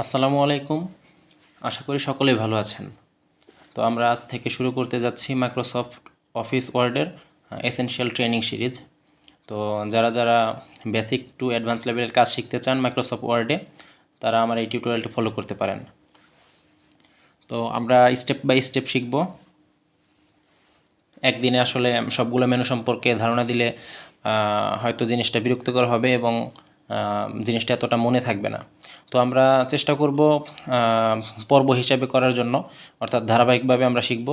আসসালামু আলাইকুম। আশা করি সকলেই ভালো আছেন। তো আমরা আজ থেকে শুরু করতে যাচ্ছি মাইক্রোসফট অফিস ওয়ার্ডের এসেনশিয়াল ট্রেনিং সিরিজ। তো যারা যারা বেসিক টু অ্যাডভান্স লেভেলের কাজ শিখতে চান মাইক্রোসফট ওয়ার্ডে, তারা আমার এই টিউটোরিয়ালটি ফলো করতে পারেন। তো আমরা স্টেপ বাই স্টেপ শিখব। একদিনে আসলে সবগুলো মেনু সম্পর্কে ধারণা দিলে হয়তো জিনিসটা বিরক্তিকর হবে এবং জিনিসটা এতটা মনে থাকবে না। তো আমরা চেষ্টা করব পর্ব হিসাবে করার জন্য, অর্থাৎ ধারাবাহিকভাবে আমরা শিখব।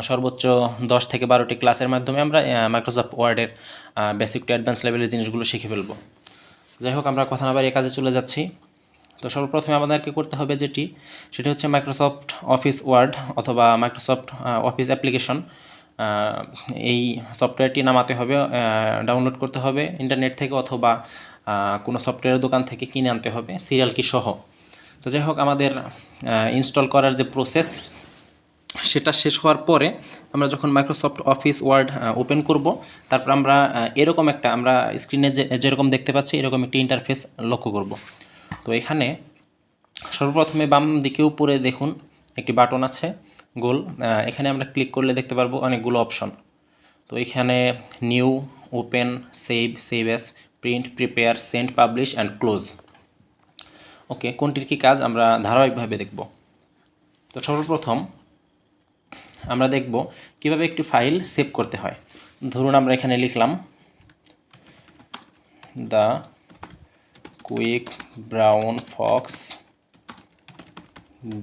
সর্বোচ্চ 10 থেকে 12টি ক্লাসের মাধ্যমে আমরা মাইক্রোসফট ওয়ার্ডের বেসিক টু অ্যাডভান্স লেভেলের জিনিসগুলো শিখে ফেলব। যাই হোক, আমরা কথা না বাড়িয়ে কাজে চলে যাচ্ছি। তো সর্বপ্রথমে আমাদেরকে করতে হবে সেটি হচ্ছে মাইক্রোসফট অফিস ওয়ার্ড অথবা মাইক্রোসফট অফিস অ্যাপ্লিকেশন। এই সফটওয়্যারটি নামাতে হবে, ডাউনলোড করতে হবে ইন্টারনেট থেকে অথবা কোনো সফটওয়্যারের দোকান থেকে কিনে আনতে হবে সিরিয়াল কি সহ। তো যাই হোক, আমাদের ইনস্টল করার যে প্রসেস সেটা শেষ হওয়ার পরে আমরা যখন মাইক্রোসফট অফিস ওয়ার্ড ওপেন করব, তারপর আমরা এরকম একটা আমরা স্ক্রিনে যেরকম দেখতে পাচ্ছি এরকম একটি ইন্টারফেস লক্ষ্য করব। তো এখানে সর্বপ্রথমে বাম দিকে উপরে দেখুন একটি বাটন আছে গোল, এখানে আমরা ক্লিক করলে দেখতে পারবো অনেকগুলো অপশন। তো এখানে new, open, save as, print, prepare, send, publish and close. Okay, কোনটির কী কাজ আমরা ধারাবাহিকভাবে দেখব। তো সর্বপ্রথম আমরা দেখব কিভাবে একটি ফাইল সেভ করতে হয়। ধরুন আমরা এখানে লিখলাম the quick brown Fox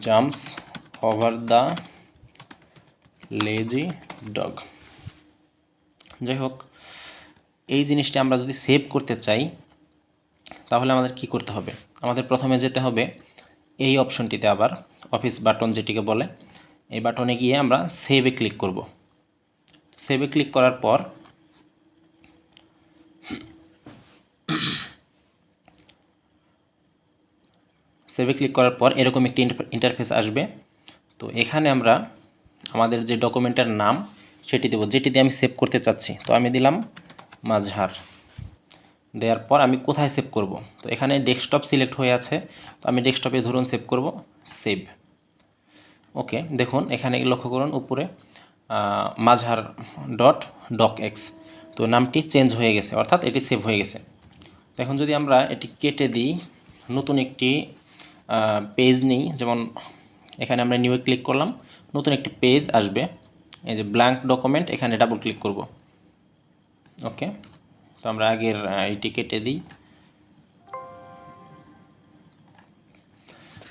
jumps over the lazy dog. যাই হোক, এই জিনিসটা আমরা যদি সেভ করতে চাই তাহলে আমাদের কি করতে হবে? আমাদের প্রথমে যেতে হবে এই অপশনটিতে, আবার অফিস বাটন যেটিকে বলে, এই বাটনে গিয়ে আমরা সেভে ক্লিক করব। সেভে ক্লিক করার পর এরকম একটি ইন্টারফেস আসবে। তো এখানে আমরা আমাদের যে ডকুমেন্টের নাম সেটি দেব, যেটি দিয়ে আমি সেভ করতে চাচ্ছি। তো আমি দিলাম মাজহার। দেওয়ার পর আমি কোথায় সেভ করব? তো এখানে ডেস্কটপ সিলেক্ট হয়ে আছে, তো আমি ডেস্কটপে ধরুন সেভ করব, সেভ। ওকে, দেখুন এখানে লক্ষ্য করুন উপরে মাজহার .docx, তো নামটি চেঞ্জ হয়ে গেছে, অর্থাৎ এটি সেভ হয়ে গেছে। তো এখন যদি আমরা এটি কেটে দিই, নতুন একটি পেজ নিই, যেমন এখানে আমরা নিউয়ে ক্লিক করলাম, নতুন একটি পেজ আসবে, এই যে ব্ল্যাঙ্ক ডকুমেন্ট, এখানে ডাবল ক্লিক করব। ওকে, তো আমরা আগের এটি কেটে দিই।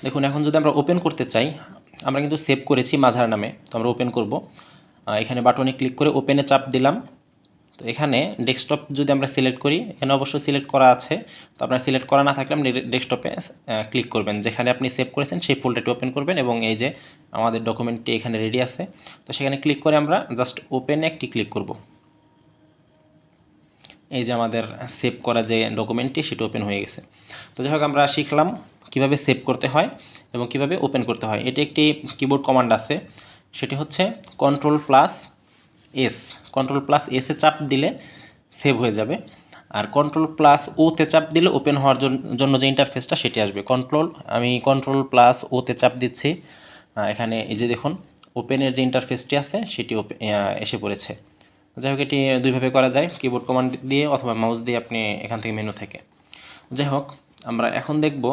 দেখুন এখন যদি আমরা ওপেন করতে চাই, আমরা কিন্তু সেভ করেছি মাজহার নামে, তো আমরা ওপেন করব। এখানে বাটনে ক্লিক করে ওপেনে চাপ দিলাম। তো এখানে ডেস্কটপ যদি আমরা সিলেক্ট করি, এখানে অবশ্যই সিলেক্ট করা আছে, তো আপনার সিলেক্ট করা না থাকলে আপনি ডেস্কটপে ক্লিক করবেন, যেখানে আপনি সেভ করেছেন সেই ফোল্ডারটি ওপেন করবেন এবং এই যে আমাদের ডকুমেন্টটি এখানে রেডি আছে, তো সেখানে ক্লিক করে আমরা জাস্ট ওপেনে একটি ক্লিক করব। এই যে আমাদের সেভ করা যে ডকুমেন্টটি সেটা ওপেন হয়ে গেছে। তো যাই হোক, আমরা শিখলাম কিভাবে সেভ করতে হয় এবং কিভাবে ওপেন করতে হয়। এটি একটি কিবোর্ড কমান্ড আছে, সেটি হচ্ছে Ctrl+S। Ctrl+S এ চাপ দিলে সেভ হয়ে যাবে, আর Ctrl+O-তে চাপ দিলে ওপেন হওয়ার জন্য যে ইন্টারফেসটা সেটি আসবে। আমি Ctrl+O-তে চাপ দিচ্ছি, এখানে এই যে দেখুন ওপেনের যে ইন্টারফেসটি আছে সেটি এসে পড়েছে। যাই হোক, এটি দুইভাবে করা যায়, কিবোর্ড কমান্ড দিয়ে অথবা মাউস দিয়ে, আপনি এখান থেকে মেনু থেকে। যাই হোক, আমরা এখন দেখব,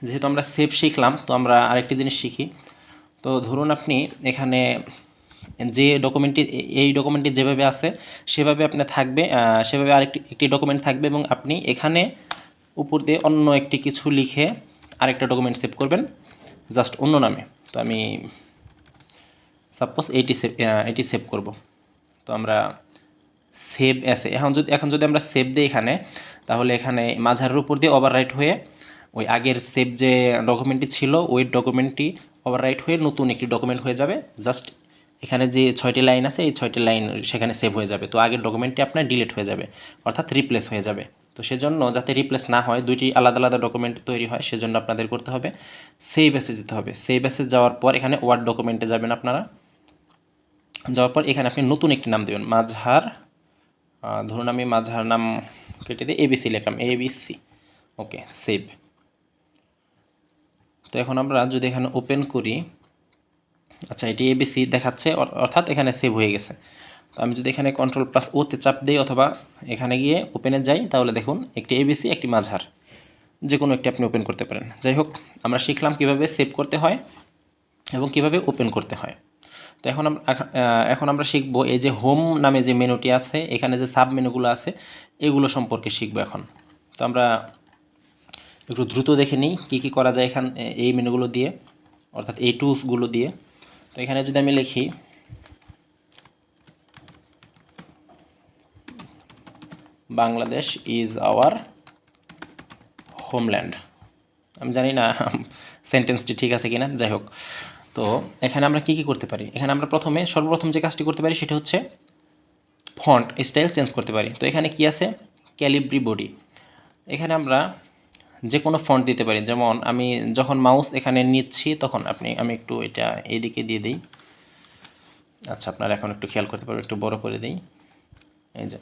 যেহেতু আমরা সেভ শিখলাম, তো আমরা আরেকটি জিনিস শিখি। তো ধরুন আপনি এখানে যে এই ডকুমেন্টটি যেভাবে আছে সেভাবে আপনি থাকবে, সেভাবে একটি ডকুমেন্ট থাকবে এবং আপনি এখানে উপর দিয়ে অন্য একটি কিছু লিখে আরেকটা ডকুমেন্ট সেভ করবেন জাস্ট অন্য নামে। তো আমি সাপোজ এটি সেভ করব। তো আমরা সেভ অ্যাসে এখন যদি আমরা সেভ দিই এখানে, তাহলে এখানে মাঝারের উপর দিয়ে ওভাররাইট হয়ে ওই আগের সেভ যে ডকুমেন্টটি ছিল ওই ডকুমেন্টটি ওভাররাইট হয়ে নতুন একটি ডকুমেন্ট হয়ে যাবে। জাস্ট এখানে যে 6টি লাইন আছে এই 6টি লাইন সেখানে সেভ হয়ে যাবে। তো আগের ডকুমেন্টটি আপনার ডিলিট হয়ে যাবে, অর্থাৎ রিপ্লেস হয়ে যাবে। তো সেজন্য যাতে রিপ্লেস না হয়, দুইটি আলাদা আলাদা ডকুমেন্ট তৈরি হয়, সেজন্য আপনাদের করতে হবে সেভ অ্যাসে যেতে হবে। সেভ অ্যাসে যাওয়ার পর এখানে ওয়ার্ড ডকুমেন্টে যাবেন আপনারা, যাওয়ার পর এখানে আপনি নতুন একটি নাম দেবেন, মাজহার। ধরুন আমি মাজহার নাম কেটে দিয়ে ABC লিখলাম, ABC। ওকে, সেভ। তো এখন আমরা যদি এখানে ওপেন করি, আচ্ছা এটি এবিসি দেখাচ্ছে, অর্থাৎ এখানে সেভ হয়ে গেছে। তো আমি যদি এখানে Ctrl+O-তে চাপ দিই অথবা এখানে গিয়ে ওপেনে যাই, তাহলে দেখুন একটি এবিসি একটি মাঝহার, যে কোনো একটি আপনি ওপেন করতে পারেন। যাই হোক, আমরা শিখলাম কিভাবে সেভ করতে হয় এবং কিভাবে ওপেন করতে হয়। তো এখন আমরা শিখব এই যে হোম নামে যে মেনুটি আছে, এখানে যে সাব মেনুগুলো আছে, এগুলো সম্পর্কে শিখব এখন। তো আমরা একটু দ্রুত দেখে নিই কী কী করা যায় এই মেনুগুলো দিয়ে, অর্থাৎ এই টুলসগুলো দিয়ে। তো এখানে যদি আমি লিখি বাংলাদেশ ইজ আওয়ার হোমল্যান্ড, আমি জানি না সেন্টেন্সটি ঠিক আছে কিনা, যাই হোক। তো এখানে আমরা কি করতে পারি, এখানে আমরা সর্বপ্রথম যে কাজটি করতে পারি সেটা হচ্ছে ফন্ট স্টাইল চেঞ্জ করতে পারি। তো এখানে কি আছে, ক্যালিব্রি বডি, এখানে আমরা যে কোনো ফন্ট দিতে পারি। যেমন আমি যখন মাউস এখানে নিচ্ছি তখন আমি একটু এটা এইদিকে দিয়ে দিই। আচ্ছা, আপনারা এখন একটু খেয়াল করতে পারবেন, একটু বড় করে দিই। এই যে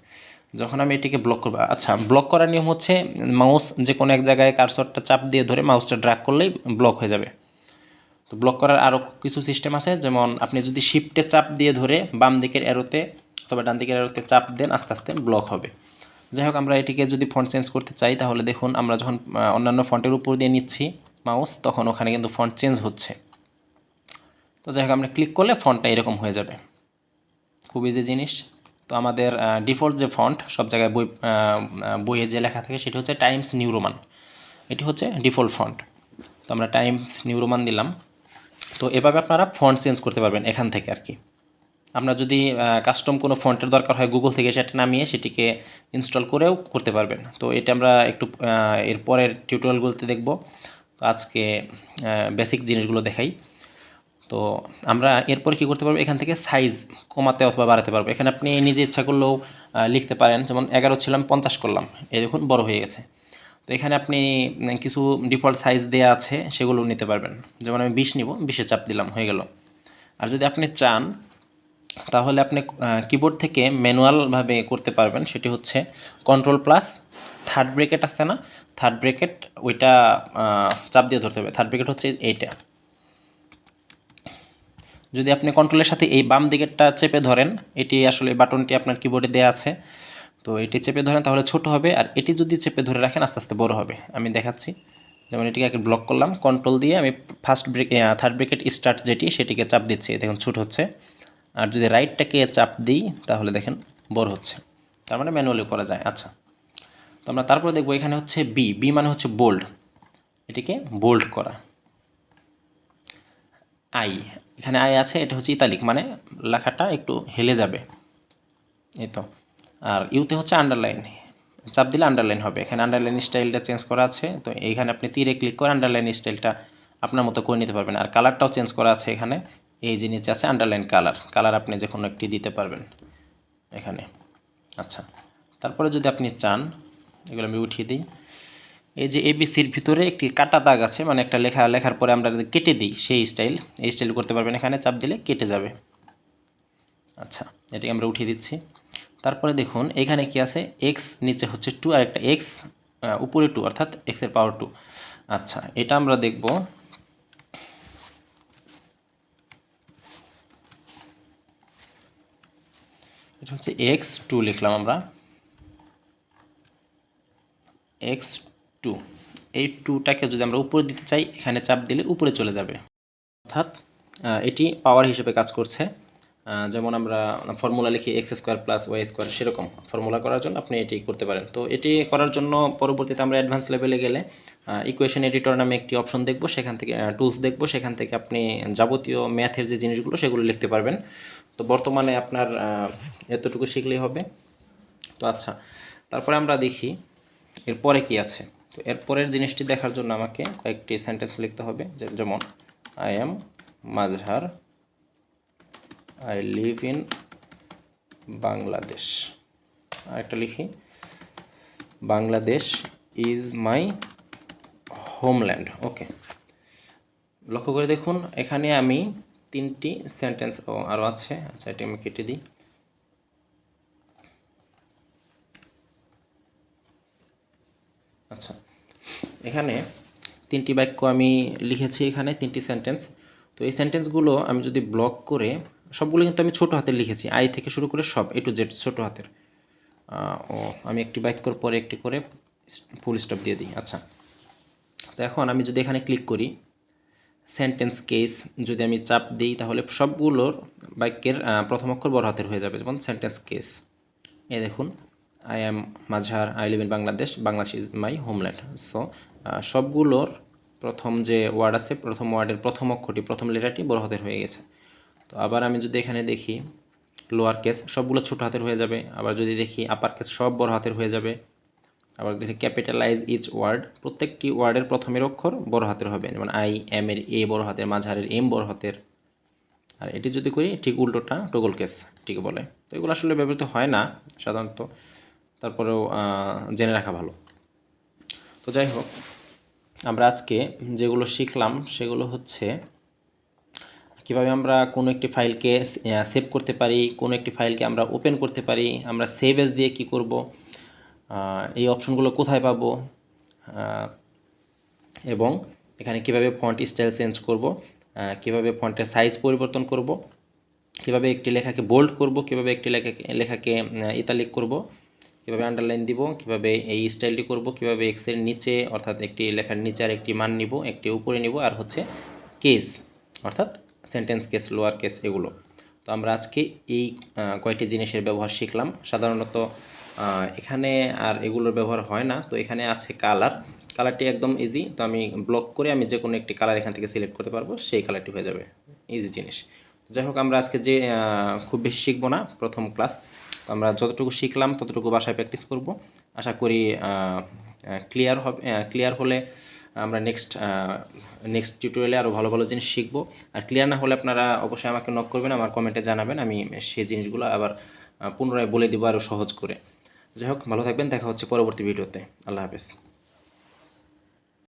যখন আমি এটিকে ব্লক করবো, আচ্ছা ব্লক করার নিয়ম হচ্ছে মাউস যে কোনো এক জায়গায় কার্সরটা চাপ দিয়ে ধরে মাউসটা ড্র্যাগ করলেই ব্লক হয়ে যাবে। তো ব্লক করার আরও কিছু সিস্টেম আছে, যেমন আপনি যদি শিফটে চাপ দিয়ে ধরে বাম দিকের অ্যারোতে অথবা ডান দিকের অ্যারোতে চাপ দেন, আস্তে আস্তে ব্লক হবে। যাই হোক, আমরা এটিকে যদি ফন্ট চেঞ্জ করতে চাই, তাহলে দেখুন আমরা যখন অন্যান্য ফন্টের উপর দিয়ে নিচ্ছি মাউস, তখন ওখানে কিন্তু ফন্ট চেঞ্জ হচ্ছে। তো যাই হোক, আমরা ক্লিক করলে ফন্টটা এরকম হয়ে যাবে, খুব ইজি জিনিস। তো আমাদের ডিফল্ট যে ফন্ট সব জায়গায় বইয়ে যে লেখা থাকে সেটি হচ্ছে টাইমস নিউ রোমান, এটি হচ্ছে ডিফল্ট ফন্ট। তো আমরা টাইমস নিউ রোমান দিলাম। তো এভাবে আপনারা ফন্ট চেঞ্জ করতে পারবেন এখান থেকে আর কি। আপনার যদি কাস্টম কোনো ফন্টের দরকার হয়, গুগল থেকে সেটা নামিয়ে সেটিকে ইনস্টল করেও করতে পারবেন। তো এটা আমরা একটু এর পরের টিউটোরিয়ালগুলোতে দেখব। তো আজকে বেসিক জিনিসগুলো দেখাই। তো আমরা এরপর কী করতে পারবো, এখান থেকে সাইজ কমাতে অথবা বাড়াতে পারবো। এখানে আপনি নিজে ইচ্ছা করলেও লিখতে পারেন, যেমন 11 ছিলাম 50 করলাম, এই দেখুন বড় হয়ে গেছে। তো এখানে আপনি কিছু ডিফল্ট সাইজ দেওয়া আছে, সেগুলো নিতে পারবেন। যেমন আমি 20 নিব, 20-এ চাপ দিলাম, হয়ে গেল। আর যদি আপনি চান তাহলে আপনি কিবোর্ড থেকে ম্যানুয়ালভাবে করতে পারবেন, সেটি হচ্ছে Ctrl+ থার্ড ব্রেকেট আছে না, থার্ড ব্রেকেট, ওইটা চাপ দিয়ে ধরতে হবে। থার্ড ব্রেকেট হচ্ছে এইটা। যদি আপনি কন্ট্রোলের সাথে এই বাম দিকেরটা চেপে ধরেন, এটি আসলে বাটনটি আপনার কিবোর্ডে দেওয়া আছে, তো এটি চেপে ধরেন তাহলে ছোট হবে, আর এটি যদি চেপে ধরে রাখেন আস্তে আস্তে বড় হবে। আমি দেখাচ্ছি, যেমন এটিকে আগে ব্লক করলাম, কন্ট্রোল দিয়ে আমি থার্ড ব্রেকেট স্টার্ট যেটি, সেটিকে চাপ দিচ্ছি, দেখুন ছোট হচ্ছে। আর যদি রাইটটাকে চাপ দিই তাহলে দেখেন বড় হচ্ছে, তার মানে ম্যানুয়ালি করা যায়। আচ্ছা, তো আমরা তারপরে দেখবো এখানে হচ্ছে বি মানে হচ্ছে বোল্ড, এটিকে বোল্ড করা। আই, এখানে আই আছে, এটা হচ্ছে ইতালিক, মানে লেখাটা একটু হেলে যাবে, এই তো। আর ইউতে হচ্ছে আন্ডারলাইন, চাপ দিলে আন্ডারলাইন হবে। এখানে আন্ডারলাইন স্টাইলটা চেঞ্জ করা আছে, তো এইখানে আপনি তীরে ক্লিক করে আন্ডারলাইন স্টাইলটা আপনার মতো করে নিতে পারবেন। আর কালারটাও চেঞ্জ করা আছে এখানে, এই যে নিচে আছে আন্ডারলাইন কালার আপনি যে কোনো একটি দিতে পারবেন এখানে। আচ্ছা, তারপরে যদি আপনি চান, এগুলো আমি উঠিয়ে দিই। এই যে এবিসির ভিতরে একটি কাটা দাগ আছে, মানে একটা লেখার পরে আমরা যদি কেটে দিই সেই এই স্টাইল করতে পারবেন, এখানে চাপ দিলে কেটে যাবে। আচ্ছা, এটাকে আমরা উঠিয়ে দিচ্ছি। তারপরে দেখুন এখানে কি আছে, এক্স নিচে হচ্ছে 2 আর একটা এক্স উপরে 2, অর্থাৎ এক্সের পাওয়ার 2। আচ্ছা, এটা আমরা দেখব। এটা হচ্ছে x2 লিখলাম আমরা, x2। এই 2টাকে যদি আমরা উপরে দিতে চাই, এখানে চাপ দিলে উপরে চলে যাবে, অর্থাৎ এটি পাওয়ার হিসেবে কাজ করছে। যেমন আমরা ফর্মুলা লিখি x² + y², সেরকম ফর্মুলা করার জন্য আপনি এটি করতে পারেন। তো এটি করার জন্য পরবর্তীতে আমরা অ্যাডভান্স লেভেলে গেলে ইকুয়েশন এডিটর নামে একটি অপশন দেখব, সেখান থেকে টুলস দেখব, সেখান থেকে আপনি যাবতীয় ম্যাথের যে জিনিসগুলো সেগুলো লিখতে পারবেন। তো বর্তমানে আপনার এতটুকু শিখলেই হবে। তো আচ্ছা, তারপরে আমরা দেখি এরপরে কি আছে। তো এরপরের জিনিসটি দেখার জন্য আমাকে কয়েকটি সেন্টেন্স লিখতে হবে, যেমন I am Mazhar, I live in Bangladesh. আরেকটা লিখি, বাংলাদেশ ইজ মাই হোমল্যান্ড। ওকে, লক্ষ্য করে দেখুন এখানে আমি 3টি সেন্টেন্স আরও আছে। আচ্ছা, এটি আমি কেটে দিই। আচ্ছা, এখানে 3টি বাক্য আমি লিখেছি এখানে, 3টি সেন্টেন্স। তো এই সেন্টেন্সগুলো আমি যদি ব্লক করে, সবগুলো কিন্তু আমি ছোটো হাতের লিখেছি, আই থেকে শুরু করে সব A to Z ছোটো হাতের। আমি একটি বাক্যর পরে একটি করে ফুল স্টপ দিয়ে দিই। আচ্ছা, তো এখন আমি যদি এখানে ক্লিক করি, সেন্টেন্স কেস যদি আমি চাপ দিই, তাহলে সবগুলোর বাক্যের প্রথম অক্ষর বড় হাতের হয়ে যাবে। যেমন সেন্টেন্স কেস, দেখুন, I am Mazhar, I live in Bangladesh, Bangladesh is my homeland. So সবগুলোর প্রথম যে ওয়ার্ড আছে, প্রথম ওয়ার্ডের প্রথম অক্ষরটি, প্রথম লেটারটি বড় হাতের হয়ে গেছে। তো আবার আমি যদি এখানে দেখি, লোয়ার কেস সবগুলো ছোটো হাতের হয়ে যাবে। আবার যদি দেখি আপার কেস সব বড় হাতের হয়ে যাবে। আবার দেখি ক্যাপিটালাইজ ইচ ওয়ার্ড, প্রত্যেকটি ওয়ার্ডের প্রথমের অক্ষর বড় হাতের হবে। যেমন আই এম এর এ বড় হাতের, মাঝহারের এম বড় হাতের। আর এটি যদি করি ঠিক উল্টোটা টগল কেস ঠিক বলে। তো এগুলো আসলে ব্যবহৃত হয় না সাধারণত, তারপরেও জেনে রাখা ভালো। তো যাই হোক, আমরা আজকে যেগুলো শিখলাম সেগুলো হচ্ছে কীভাবে আমরা কোনো একটি ফাইলকে সেভ করতে পারি, কোনো একটি ফাইলকে আমরা ওপেন করতে পারি, আমরা সেভ এজ দিয়ে কী করব, এই অপশনগুলো কোথায় পাবো, এবং এখানে কিভাবে ফন্ট স্টাইল চেঞ্জ করব, কিভাবে ফন্টের সাইজ পরিবর্তন করব, কিভাবে একটি লেখাকে বোল্ড করব, কিভাবে একটি লেখাকে ইতালিক করব, কিভাবে আন্ডারলাইন দিব, কিভাবে এই স্টাইলটি করব, কিভাবে এক্সের নিচে অর্থাৎ একটি লেখার নিচে আর একটি মান নিব, একটি উপরে নিব, আর হচ্ছে কেস অর্থাৎ সেন্টেন্স কেস, লোয়ার কেস, এগুলো। তো আমরা আজকে এই কয়টি জিনিসের ব্যবহার শিখলাম। সাধারণত এখানে আর এগুলোর ব্যবহার হয় না। তো এখানে আছে কালারটি একদম ইজি। তো আমি ব্লক করে আমি যে কোনো একটি কালার এখান থেকে সিলেক্ট করতে পারবো, সেই কালারটি হয়ে যাবে, ইজি জিনিস। যাই হোক, আমরা আজকে যে খুব বেশি শিখবো না, প্রথম ক্লাস। তো আমরা যতটুকু শিখলাম ততটুকু বাসায় প্র্যাকটিস করব। আশা করি ক্লিয়ার হলে আমরা নেক্সট টিউটোরিয়ালে আরও ভালো ভালো জিনিস শিখবো। আর ক্লিয়ার না হলে আপনারা অবশ্যই আমাকে নক করবেন, আমার কমেন্টে জানাবেন, আমি সেই জিনিসগুলো আবার পুনরায় বলে দেবো আরও সহজ করে। যাই হোক, ভালো থাকবেন, দেখা হচ্ছে পরবর্তী ভিডিওতে। আল্লাহ হাফেজ।